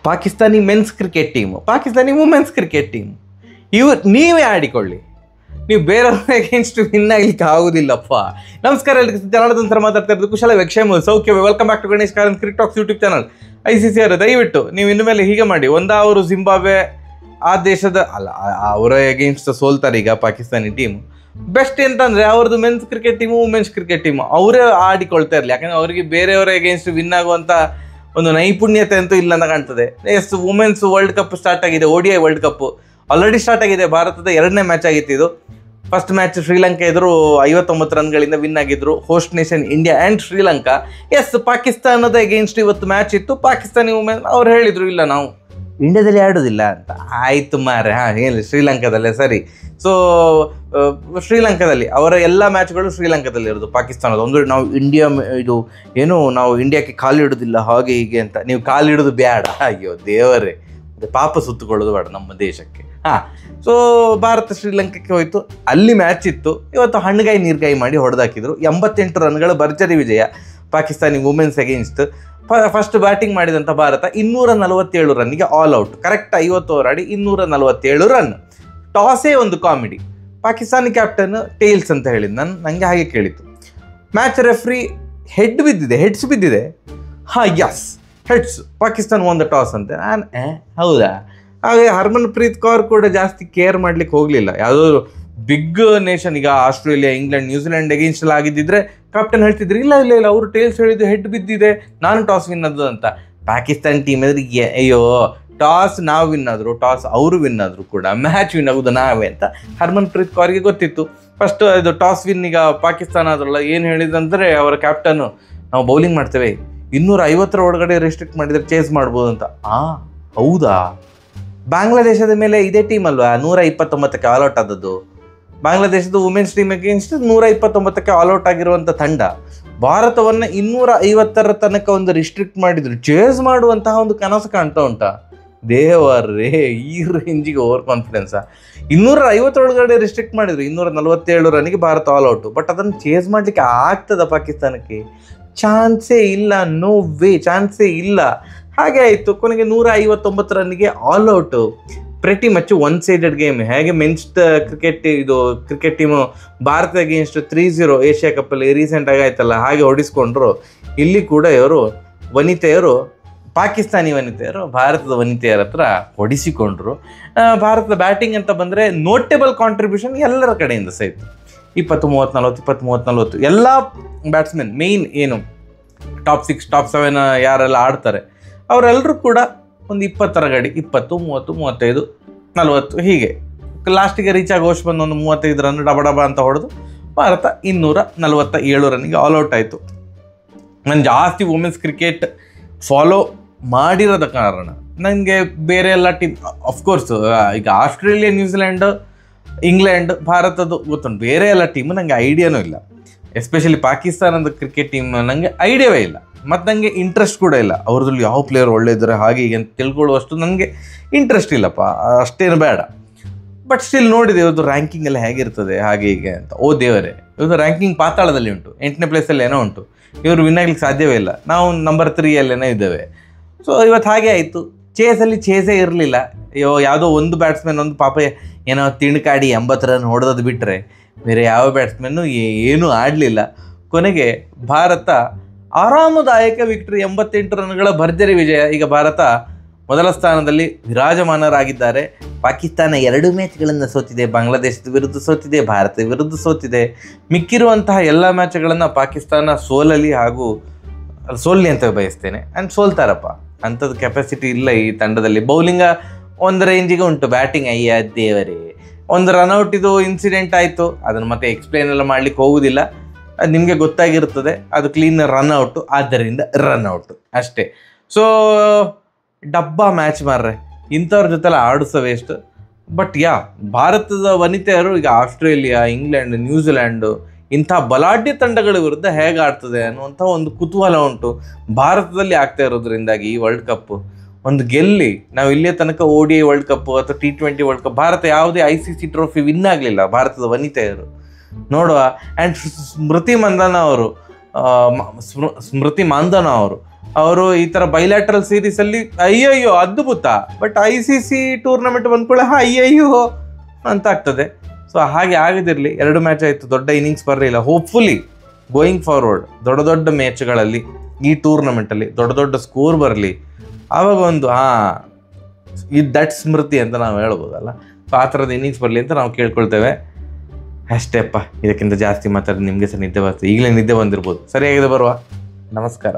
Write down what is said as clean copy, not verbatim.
Pakistani men's cricket team, Pakistani women's cricket team, ನೀವೇ ಆಡಿಕೊಳ್ಳಿ. ನೀವು ಬೇರೆಯವ್ರ ಅಗೇನ್ಸ್ಟ್ ವಿನ್ ಆಗ್ಲಿಕ್ಕೆ ಆಗೋದಿಲ್ಲಪ್ಪ. ನಮಸ್ಕಾರ, ಎಲ್ಲರಿಗೂ ಜನಾರ್ದನ್ ಮಾತಾಡ್ತಾ ಇರೋದು ಕುಶಲ ಕ್ಷೇಮ ಸೌಖ್ಯವೇ. Welcome back to Ganesh Karanth cricket talks YouTube channel. ICC ಅವರು ದಯವಿಟ್ಟು ನೀವು ಇನ್ನು ಮೇಲೆ ಹೀಗೆ ಮಾಡಿ. ಅವರು ಜಿಂಬಾಬ್ವೆ ಆ ದೇಶದ ಅವರ ಅಗೇನ್ಸ್ಟ್ ಸೋಲ್ತಾರೆ ಈಗ ಪಾಕಿಸ್ತಾನಿ ಟೀಮು. ಬೆಸ್ಟ್ ಎಂತಂದರೆ ಅವ್ರದ್ದು men's cricket team women's cricket team ಅವರೇ ಆಡಿಕೊಳ್ತಾ ಇರಲಿ. ಯಾಕಂದರೆ ಅವರಿಗೆ ಬೇರೆಯವರ ಅಗೇನ್ಸ್ಟ್ ವಿನ್ ಆಗುವಂಥ ಒಂದು ನೈಪುಣ್ಯತೆ ಅಂತೂ ಇಲ್ಲ ಅಂತ ಕಾಣ್ತದೆ. Yes, women's world cup start ಆಗಿದೆ. ODI world cup already start ಆಗಿದೆ. ಭಾರತದ 2ನೇ ಮ್ಯಾಚ್ ಆಗಿತ್ತು ಇದು. ಫಸ್ಟ್ ಮ್ಯಾಚ್ ಶ್ರೀಲಂಕಾ ಎದುರು 59 ರನ್ಗಳಿಂದ ವಿನ್ ಆಗಿದ್ರು. Host nation India and Sri Lanka. Yes, ಪಾಕಿಸ್ತಾನದ ಅಗೇನ್ಸ್ಟ್ ಇವತ್ತು ಮ್ಯಾಚ್ ಇತ್ತು. ಪಾಕಿಸ್ತಾನಿ ವುಮೆನ್ ಅವ್ರು ಹೇಳಿದರು ಇಲ್ಲ ನಾವು ಇಂಡಿಯಾದಲ್ಲಿ ಆಡೋದಿಲ್ಲ ಅಂತ. ಆಯಿತು ಮಾರೆ, ಹೇಳಿ ಶ್ರೀಲಂಕಾದಲ್ಲೇ ಸರಿ. ಸೊ ಶ್ರೀಲಂಕಾದಲ್ಲಿ ಅವರ ಎಲ್ಲ ಮ್ಯಾಚ್ಗಳು ಶ್ರೀಲಂಕಾದಲ್ಲಿ ಇರೋದು. ಪಾಕಿಸ್ತಾನದ ಒಂದು ನಾವು ನಾವು ಇಂಡಿಯಾಕ್ಕೆ ಕಾಲಿಡೋದಿಲ್ಲ ಹಾಗೆ ಹೀಗೆ ಅಂತ. ನೀವು ಕಾಲಿಡೋದು ಬೇಡ, ಅಯ್ಯೋ ದೇವರೇ, ಪಾಪ ಸುತ್ತುಕೊಳ್ಳೋದು ಬೇಡ ನಮ್ಮ ದೇಶಕ್ಕೆ. ಸೊ ಭಾರತ ಶ್ರೀಲಂಕಾಕ್ಕೆ ಹೋಯಿತು, ಅಲ್ಲಿ ಮ್ಯಾಚ್ ಇತ್ತು. ಇವತ್ತು ಹಣ್ಣುಗಾಯಿ ನೀರ್ಗಾಯಿ ಮಾಡಿ ಹೊಡೆದಾಕಿದ್ರು. 88 ರನ್ಗಳ ಭರ್ಜರಿ ವಿಜಯ Pakistani women's against. First batting ಮಾಡಿದಂಥ ಭಾರತ 247 ರನ್ನಿಗೆ ಆಲ್ ಔಟ್. ಕರೆಕ್ಟ್ 50 ಓವರ್ ಆಡಿ 247 ರನ್. ಟಾಸೇ ಒಂದು ಕಾಮಿಡಿ. ಪಾಕಿಸ್ತಾನಿ ಕ್ಯಾಪ್ಟನ್ ಟೇಲ್ಸ್ ಅಂತ ಹೇಳಿದ್ದು, ನನಗೆ ಹಾಗೆ ಕೇಳಿತ್ತು. ಮ್ಯಾಚ್ ರೆಫ್ರಿ ಹೆಡ್ಸ್ ಬಿದ್ದಿದೆ. Yes, heads. ಪಾಕಿಸ್ತಾನ ಒಂದು ಟಾಸ್ ಅಂತೆ. ಹೌದಾ? ಹಾಗೆ ಹರ್ಮನ್ಪ್ರೀತ್ ಕೌರ್ ಕೂಡ ಜಾಸ್ತಿ ಕೇರ್ ಮಾಡ್ಲಿಕ್ಕೆ ಹೋಗಲಿಲ್ಲ. ಯಾವುದೋ ಬಿಗ್ ನೇಷನ್, ಈಗ ಆಸ್ಟ್ರೇಲಿಯಾ, ಇಂಗ್ಲೆಂಡ್, ನ್ಯೂಜಿಲೆಂಡ್ ಅಗೇನ್ಸ್ಟ್ ಎಲ್ಲ ಆಗಿದ್ದಿದ್ರೆ ಕ್ಯಾಪ್ಟನ್ ಹೇಳ್ತಿದ್ರು ಇಲ್ಲ ಅವರು ಟೇಲ್ಸ್ ಹೇಳಿದ್ದು ಹೆಡ್ ಬಿದ್ದಿದೆ, ನಾನು ಟಾಸ್ ವಿನ್ ಆದ್ರು ಅಂತ. ಪಾಕಿಸ್ತಾನ ಟೀಮ್ ಎದುರಿಗೆ ಅಯ್ಯೋ ಟಾಸ್ ನಾವು ವಿನ್ ಆದರು, ಟಾಸ್ ಅವರು ವಿನ್ ಆದರು ಕೂಡ, ಮ್ಯಾಚ್ ವಿನ್ ಆಗೋದು ನಾವೇ ಅಂತ ಹರ್ಮನ್ಪ್ರೀತ್ ಕೌರ್ಗೆ ಗೊತ್ತಿತ್ತು. ಫಸ್ಟ್ ಇದು ಟಾಸ್ ವಿನ್ ಈಗ ಪಾಕಿಸ್ತಾನ ಆದ್ರಲ್ಲ, ಏನು ಹೇಳಿದಂದರೆ ಅವರ ಕ್ಯಾಪ್ಟನ್ನು ನಾವು ಬೌಲಿಂಗ್ ಮಾಡ್ತೇವೆ, 250 ಒಳಗಡೆ ರೆಸ್ಟ್ರಿಕ್ಟ್ ಮಾಡಿದರೆ ಚೇಸ್ ಮಾಡ್ಬೋದು ಅಂತ. ಹೌದಾ? ಬಾಂಗ್ಲಾದೇಶದ ಮೇಲೆ ಇದೇ ಟೀಮ್ ಅಲ್ವಾ 129ಕ್ಕೆ ಆಲ್ಔಟ್ ಆದದ್ದು. ಬಾಂಗ್ಲಾದೇಶದ ವುಮೆನ್ಸ್ ಟೀಮ್ ಅಗೇನ್ಸ್ಟ್ 129ಕ್ಕೆ ಆಲ್ಔಟ್ ಆಗಿರುವಂಥ ತಂಡ ಭಾರತವನ್ನು 250 ತನಕ ಒಂದು ರಿಸ್ಟ್ರಿಕ್ಟ್ ಮಾಡಿದ್ರು. ಚೇಸ್ ಮಾಡುವಂತಹ ಒಂದು ಕನಸು ಕಾಣ್ತಾ ಉಂಟಾ? ದೇವರೇ, ಈ ರೇಂಜಿಗೆ ಓವರ್ ಕಾನ್ಫಿಡೆನ್ಸಾ? 250 ಒಳಗಡೆ ರಿಸ್ಟ್ರಿಕ್ಟ್ ಮಾಡಿದ್ರು. 247 ರನ್ನಿಗೆ ಭಾರತ ಆಲ್ಔಟು. ಬಟ್ ಅದನ್ನು ಚೇಸ್ ಮಾಡಲಿಕ್ಕೆ ಆಗ್ತದ ಪಾಕಿಸ್ತಾನಕ್ಕೆ? ಚಾನ್ಸೇ ಇಲ್ಲ. ನೋ ವೇ, ಚಾನ್ಸೇ ಇಲ್ಲ. ಹಾಗೆ ಆಯಿತು. ಕೊನೆಗೆ 159 ರನ್ನಿಗೆ all out. Pretty much one sided game. ಹೇಗೆ men's cricket team Bharat against 3-0 Asia ಕಪ್ಪಲ್ಲಿ ರೀಸೆಂಟಾಗಿ ಆಯ್ತಲ್ಲ, ಹಾಗೆ ಹೊಡಿಸ್ಕೊಂಡ್ರು. ಇಲ್ಲಿ ಕೂಡ ಇವರು ಪಾಕಿಸ್ತಾನಿ ವನಿತೆಯರು ಭಾರತದ ವನಿತೆಯರ ಹತ್ರ ಹೊಡಿಸಿಕೊಂಡ್ರು. ಭಾರತದ ಬ್ಯಾಟಿಂಗ್ ಅಂತ ಬಂದರೆ ನೋಟೇಬಲ್ ಕಾಂಟ್ರಿಬ್ಯೂಷನ್ ಎಲ್ಲರ ಕಡೆಯಿಂದ ಸಹಿತ 20-30-40 ಎಲ್ಲ ಬ್ಯಾಟ್ಸ್ಮನ್ ಮೇಯ್ನ್ ಏನು ಟಾಪ್ 6 ಟಾಪ್ 7 ಯಾರೆಲ್ಲ ಆಡ್ತಾರೆ ಅವರೆಲ್ಲರೂ ಕೂಡ ಒಂದು 20 ಗಡಿ 20, 30, 35, 40 ಹೀಗೆ ಲಾಸ್ಟಿಗೆ ರೀಚ್ ಆಗಿ ಬಂದು ಒಂದು 35 ರನ್ ಡಬ ಅಂತ ಹೊಡೆದು ಭಾರತ 247 ರನ್ನಿಗೆ ಆಲ್ಔಟ್ ಆಯಿತು. ನಾನು ಜಾಸ್ತಿ ವುಮೆನ್ಸ್ ಕ್ರಿಕೆಟ್ ಫಾಲೋ ಮಾಡಿರೋದ ಕಾರಣ ನನಗೆ ಬೇರೆ ಎಲ್ಲ ಟೀಮ್, ಅಫ್ಕೋರ್ಸ್ ಈಗ ಆಸ್ಟ್ರೇಲಿಯಾ, ನ್ಯೂಜಿಲೆಂಡ್, ಇಂಗ್ಲೆಂಡ್, ಭಾರತದ್ದು ಗೊತ್ತುಂಟು. ಬೇರೆ ಎಲ್ಲ ಟೀಮು ನನಗೆ ಐಡಿಯಾನೂ ಇಲ್ಲ. ಎಸ್ಪೆಷಲಿ ಪಾಕಿಸ್ತಾನದ ಕ್ರಿಕೆಟ್ ಟೀಮ್ ನನಗೆ ಐಡಿಯಾವೇ ಇಲ್ಲ. ಮತ್ತು ನನಗೆ ಇಂಟ್ರೆಸ್ಟ್ ಕೂಡ ಇಲ್ಲ. ಅವ್ರದ್ರಲ್ಲಿ ಯಾವ ಪ್ಲೇಯರ್ ಒಳ್ಳೆ ಇದ್ದಾರೆ ಹಾಗೆ ಹೀಗೆ ಅಂತ ತಿಳ್ಕೊಳ್ಳುವಷ್ಟು ನನಗೆ ಇಂಟ್ರೆಸ್ಟ್ ಇಲ್ಲಪ್ಪ, ಅಷ್ಟೇನು ಬೇಡ. ಬಟ್ ಸ್ಟಿಲ್ ನೋಡಿದೆ ಇವ್ರದ್ದು ರ್ಯಾಂಕಿಂಗ್ ಎಲ್ಲ ಹೇಗಿರ್ತದೆ ಹಾಗೆ ಹೀಗೆ ಅಂತ. ದೇವರೇ, ಇವ್ರದ್ದು ರ್ಯಾಂಕಿಂಗ್ ಪಾತಾಳದಲ್ಲಿ ಉಂಟು. 8ನೇ ಪ್ಲೇಸಲ್ಲಿ ಏನೋ ಉಂಟು. ಇವರು ವಿನ್ ಆಗ್ಲಿಕ್ಕೆ ಸಾಧ್ಯವೇ ಇಲ್ಲ. ನಾವು ನಂಬರ್ 3ಯಲ್ಲೇನೋ ಇದ್ದೇವೆ. ಸೊ ಇವತ್ತು ಹಾಗೆ ಆಯಿತು. ಚೇಸೇ ಇರಲಿಲ್ಲ. ಯಾವುದೋ ಒಂದು ಬ್ಯಾಟ್ಸ್ಮನ್ ಒಂದು ಪಾಪ ಏನೋ ತಿಣ್ಕಾಡಿ 80 ರನ್ ಹೊಡೆದದ್ದು ಬಿಟ್ಟರೆ ಬೇರೆ ಯಾವ ಬ್ಯಾಟ್ಸ್ಮನ್ನು ಏನೂ ಆಡಲಿಲ್ಲ. ಕೊನೆಗೆ ಭಾರತ ಆರಾಮದಾಯಕ ವಿಕ್ಟ್ರಿ, 88 ರನ್ಗಳ ಭರ್ಜರಿ ವಿಜಯ. ಈಗ ಭಾರತ ಮೊದಲ ಸ್ಥಾನದಲ್ಲಿ ವಿರಾಜಮಾನರಾಗಿದ್ದಾರೆ. ಪಾಕಿಸ್ತಾನ 2 ಮ್ಯಾಚ್ಗಳನ್ನು ಸೋತಿದೆ. ಬಾಂಗ್ಲಾದೇಶದ ವಿರುದ್ಧ ಸೋತಿದೆ, ಭಾರತದ ವಿರುದ್ಧ ಸೋತಿದೆ. ಮಿಕ್ಕಿರುವಂತಹ ಎಲ್ಲ ಮ್ಯಾಚ್ಗಳನ್ನು ಪಾಕಿಸ್ತಾನ ಸೋಲಲಿ ಅಂತ ಬಯಸ್ತೇನೆ. ಆ್ಯಂಡ್ ಸೋಲ್ತಾರಪ್ಪ. ಅಂಥದ್ದು ಕೆಪಾಸಿಟಿ ಇಲ್ಲ ಈ ತಂಡದಲ್ಲಿ. ಬೌಲಿಂಗ ಒಂದು ರೇಂಜಿಗೆ ಉಂಟು, ಬ್ಯಾಟಿಂಗ್ ಅಯ್ಯ ದೇವರೇ. ಒಂದು ರನ್ಔಟ್ ಇದು ಇನ್ಸಿಡೆಂಟ್ ಆಯಿತು, ಅದನ್ನು ಮತ್ತೆ ಎಕ್ಸ್ಪ್ಲೇನ್ ಎಲ್ಲ ಮಾಡಲಿಕ್ಕೆ ಹೋಗೋದಿಲ್ಲ. ಅದು ನಿಮಗೆ ಗೊತ್ತಾಗಿರ್ತದೆ. ಅದು ಕ್ಲೀನ್ ರನ್ಔಟು, ಆದ್ದರಿಂದ ರನ್ಔಟು ಅಷ್ಟೇ. ಸೊ ಡಬ್ಬಾ ಮ್ಯಾಚ್ ಮಾರ್ರೆ, ಇಂಥವ್ರ ಜೊತೆಲ್ಲ ಆಡಿಸೋ ವೇಸ್ಟ್. ಬಟ್ ಭಾರತದ ವನಿತೆಯರು ಈಗ ಆಸ್ಟ್ರೇಲಿಯಾ, ಇಂಗ್ಲೆಂಡ್, ನ್ಯೂಜಿಲ್ಯಾಂಡು ಇಂಥ ಬಲಾಢ್ಯ ತಂಡಗಳ ವಿರುದ್ಧ ಹೇಗೆ ಆಡ್ತದೆ ಅನ್ನುವಂಥ ಒಂದು ಕುತೂಹಲ ಉಂಟು. ಭಾರತದಲ್ಲಿ ಆಗ್ತಾ ಇರೋದ್ರಿಂದಾಗಿ ಈ ವರ್ಲ್ಡ್ ಕಪ್ಪು ಒಂದು ಗೆಲ್ಲಿ ನಾವು ಇಲ್ಲಿಯ ತನಕ ODI ವರ್ಲ್ಡ್ ಕಪ್ಪು ಅಥವಾ T20 ವರ್ಲ್ಡ್ ಕಪ್ ಭಾರತ ಯಾವುದೇ ICC ಟ್ರೋಫಿ ವಿನ್ ಆಗಲಿಲ್ಲ ಭಾರತದ ವನಿತೆಯರು. ನೋಡುವ. ಆ್ಯಂಡ್ ಸ್ಮೃತಿ ಮಂದನ ಅವರು ಅವರು ಈ ಥರ ಬೈಲ್ಯಾಟ್ರಲ್ ಸೀರೀಸಲ್ಲಿ ಅಯ್ಯಯ್ಯೋ ಅದ್ಭುತ, ಬಟ್ ICC ಟೂರ್ನಮೆಂಟ್ ಬಂದ್ಕೊಳ್ಳೆ ಅಯ್ಯಯ್ಯೋ ಅಂತ ಆಗ್ತದೆ. ಸೊ ಹಾಗೆ ಆಗದಿರಲಿ. 2 ಮ್ಯಾಚ್ ಆಯಿತು, ದೊಡ್ಡ ಇನ್ನಿಂಗ್ಸ್ ಬರಲಿಲ್ಲ. ಹೋಪ್ಫುಲಿ ಗೋಯಿಂಗ್ ಫಾರ್ವರ್ಡ್ ದೊಡ್ಡ ದೊಡ್ಡ ಮ್ಯಾಚ್ಗಳಲ್ಲಿ ಈ ಟೂರ್ನಮೆಂಟಲ್ಲಿ ದೊಡ್ಡ ದೊಡ್ಡ ಸ್ಕೋರ್ ಬರಲಿ. ಆವಾಗ ಒಂದು ದಟ್ ಸ್ಮೃತಿ ಅಂತ ನಾವು ಹೇಳ್ಬೋದಲ್ಲ. ಸೊ ಆ ಥರದ ಇನ್ನಿಂಗ್ಸ್ ಬರಲಿ ಅಂತ ನಾವು ಕೇಳ್ಕೊಳ್ತೇವೆ ಅಷ್ಟೇಪ್ಪ. ಇದಕ್ಕಿಂತ ಜಾಸ್ತಿ ಮಾತಾಡಿ ನಿಮಗೆ ಸಹ ನಿದ್ದೆ ಬರ್ತದೆ. ಈಗಲೇ ನಿದ್ದೆ ಬಂದಿರ್ಬೋದು. ಸರಿಯಾಗಿದೆ ಬರುವ. ನಮಸ್ಕಾರ.